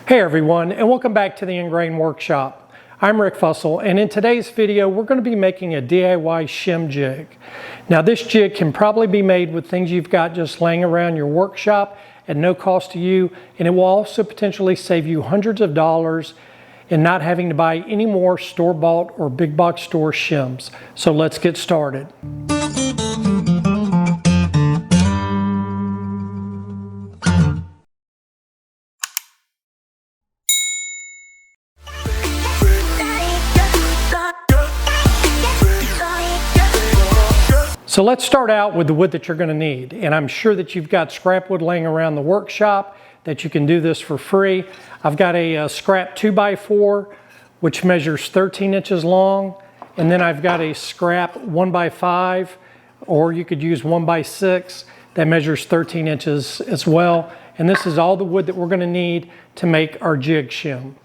Hey everyone, and welcome back to the Ingrain Workshop. I'm Rick Fussell, and in today's video we're going to be making a DIY shim jig. Now this jig can probably be made with things you've got just laying around your workshop at no cost to you, and it will also potentially save you hundreds of dollars in not having to buy any more store-bought or big box store shims. So let's get started. So let's start out with the wood that you're going to need, and I'm sure that you've got scrap wood laying around the workshop that you can do this for free. I've got a scrap 2x4 which measures 13 inches long, and then I've got a scrap 1x5, or you could use 1x6 that measures 13 inches as well. And this is all the wood that we're going to need to make our jig shim.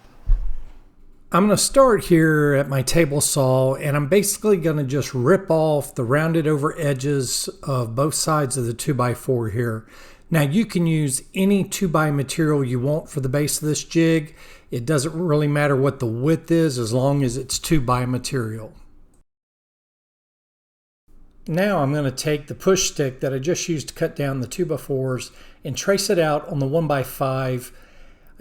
I'm going to start here at my table saw, and I'm basically going to just rip off the rounded over edges of both sides of the 2x4 here. Now you can use any 2x material you want for the base of this jig. It doesn't really matter what the width is as long as it's 2x material. Now I'm going to take the push stick that I just used to cut down the 2x4s and trace it out on the 1x5.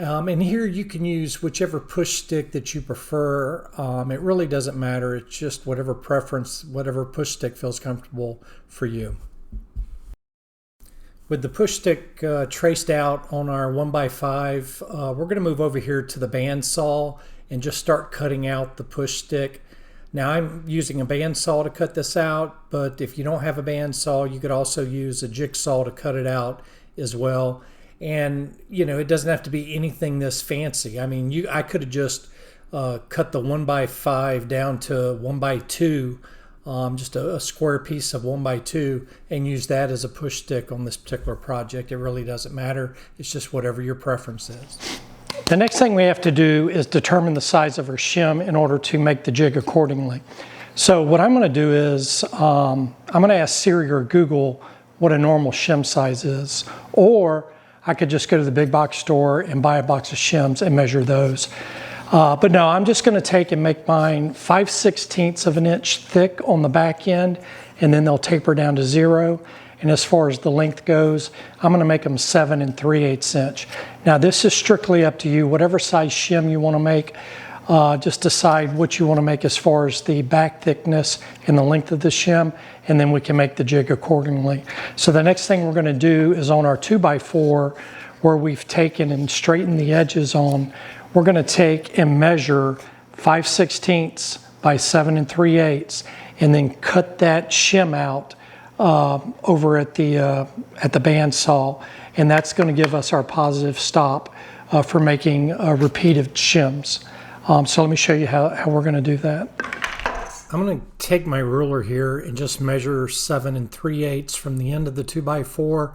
And here you can use whichever push stick that you prefer. It really doesn't matter. It's just whatever preference, whatever push stick feels comfortable for you. With the push stick traced out on our 1x5, we're going to move over here to the bandsaw and just start cutting out the push stick. Now I'm using a bandsaw to cut this out, but if you don't have a bandsaw, you could also use a jigsaw to cut it out as well. And you know, it doesn't have to be anything this fancy. I mean, I could have just cut the 1x5 down to 1x2, just a square piece of 1x2, and use that as a push stick on this particular project. It really doesn't matter. It's just whatever your preference is. The next thing we have to do is determine the size of our shim in order to make the jig accordingly. So what I'm going to do is I'm going to ask Siri or Google what a normal shim size is, or I could just go to the big box store and buy a box of shims and measure those. But no, I'm just going to take and make mine 5/16 of an inch thick on the back end, and then they'll taper down to 0. And as far as the length goes, I'm going to make them 7 3/8 inch. Now this is strictly up to you. Whatever size shim you want to make, just decide what you want to make as far as the back thickness and the length of the shim, and then we can make the jig accordingly. So the next thing we're going to do is on our 2x4, where we've taken and straightened the edges on, we're going to take and measure 5/16 by 7 3/8, and then cut that shim out over at the bandsaw, and that's going to give us our positive stop for making repeated shims. So let me show you how we're going to do that. I'm going to take my ruler here and just measure 7 3/8 from the end of the 2x4,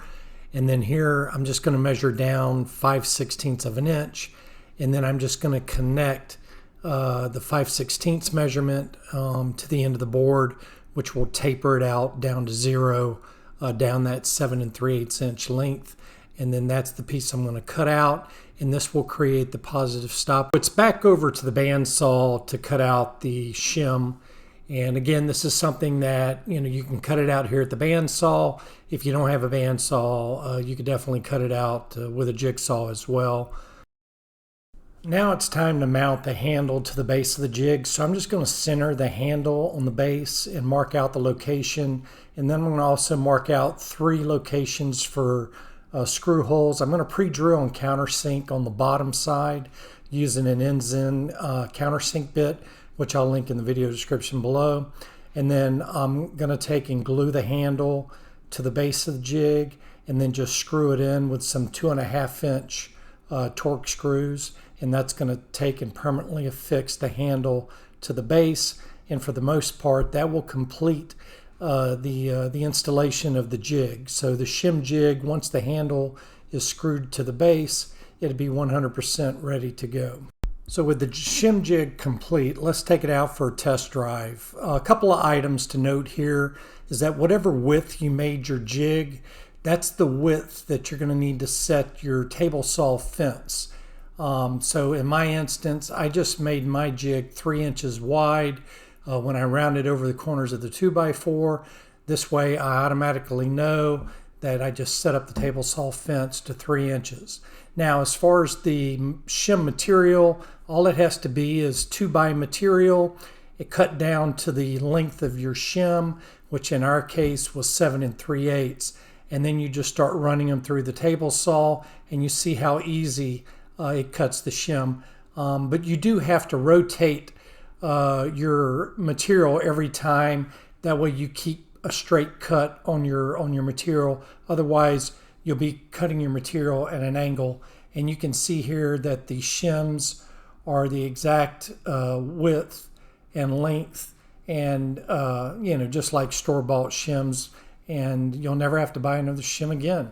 and then here I'm just going to measure down 5/16 of an inch, and then I'm just going to connect the 5/16 measurement to the end of the board, which will taper it out down to 0 down that 7 3/8 inch length. And then that's the piece I'm going to cut out, and this will create the positive stop. It's back over to the bandsaw to cut out the shim. And again, this is something that, you know, you can cut it out here at the bandsaw. If you don't have a bandsaw, you could definitely cut it out with a jigsaw as well. Now it's time to mount the handle to the base of the jig. So I'm just going to center the handle on the base and mark out the location. And then I'm going to also mark out 3 locations for screw holes. I'm going to pre-drill and countersink on the bottom side using an Ensign countersink bit, which I'll link in the video description below. And then I'm going to take and glue the handle to the base of the jig, and then just screw it in with some 2.5 inch torque screws, and that's going to take and permanently affix the handle to the base. And for the most part, that will complete the installation of the jig. So the shim jig, once the handle is screwed to the base, it'll be 100% ready to go. So with the shim jig complete, let's take it out for a test drive. A couple of items to note here is that whatever width you made your jig, that's the width that you're going to need to set your table saw fence. So in my instance, I just made my jig 3 inches wide when I rounded over the corners of the 2x4. This way I automatically know that I just set up the table saw fence to 3 inches. Now, as far as the shim material, all it has to be is 2x material. It cut down to the length of your shim, which in our case was 7 3/8. And then you just start running them through the table saw, and you see how easy it cuts the shim. But you do have to rotate your material every time. That way you keep a straight cut on your material. Otherwise, you'll be cutting your material at an angle. And you can see here that the shims are the exact width and length, and just like store-bought shims. And you'll never have to buy another shim again.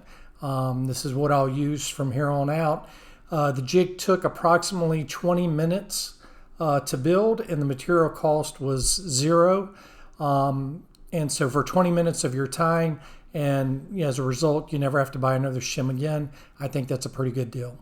This is what I'll use from here on out. The jig took approximately 20 minutes to build, and the material cost was $0. And so for 20 minutes of your time, and as a result, you never have to buy another shim again, I think that's a pretty good deal.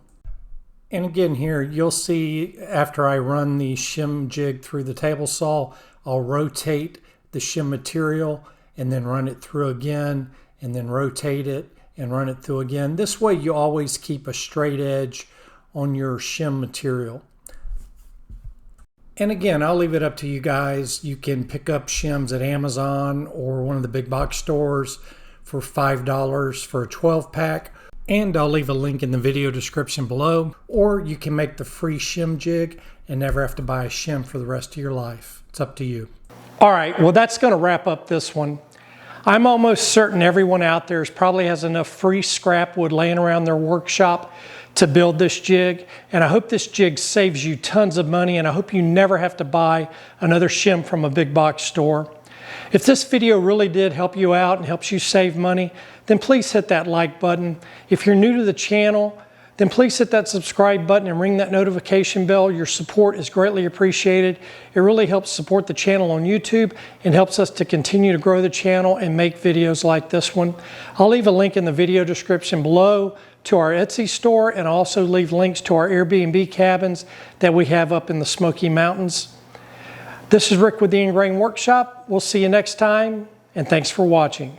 And again here, you'll see after I run the shim jig through the table saw, I'll rotate the shim material and then run it through again, and then rotate it and run it through again. This way you always keep a straight edge on your shim material. And again, I'll leave it up to you guys. You can pick up shims at Amazon or one of the big box stores for $5 for a 12-pack. And I'll leave a link in the video description below. Or you can make the free shim jig and never have to buy a shim for the rest of your life. It's up to you. All right, well, that's going to wrap up this one. I'm almost certain everyone out there probably has enough free scrap wood laying around their workshop to build this jig, and I hope this jig saves you tons of money, and I hope you never have to buy another shim from a big box store. If this video really did help you out and helps you save money, then please hit that like button. If you're new to the channel, then please hit that subscribe button and ring that notification bell. Your support is greatly appreciated. It really helps support the channel on YouTube and helps us to continue to grow the channel and make videos like this one. I'll leave a link in the video description below to our Etsy store, and I'll also leave links to our Airbnb cabins that we have up in the Smoky Mountains. This is Rick with the Ingrain Workshop. We'll see you next time, and thanks for watching.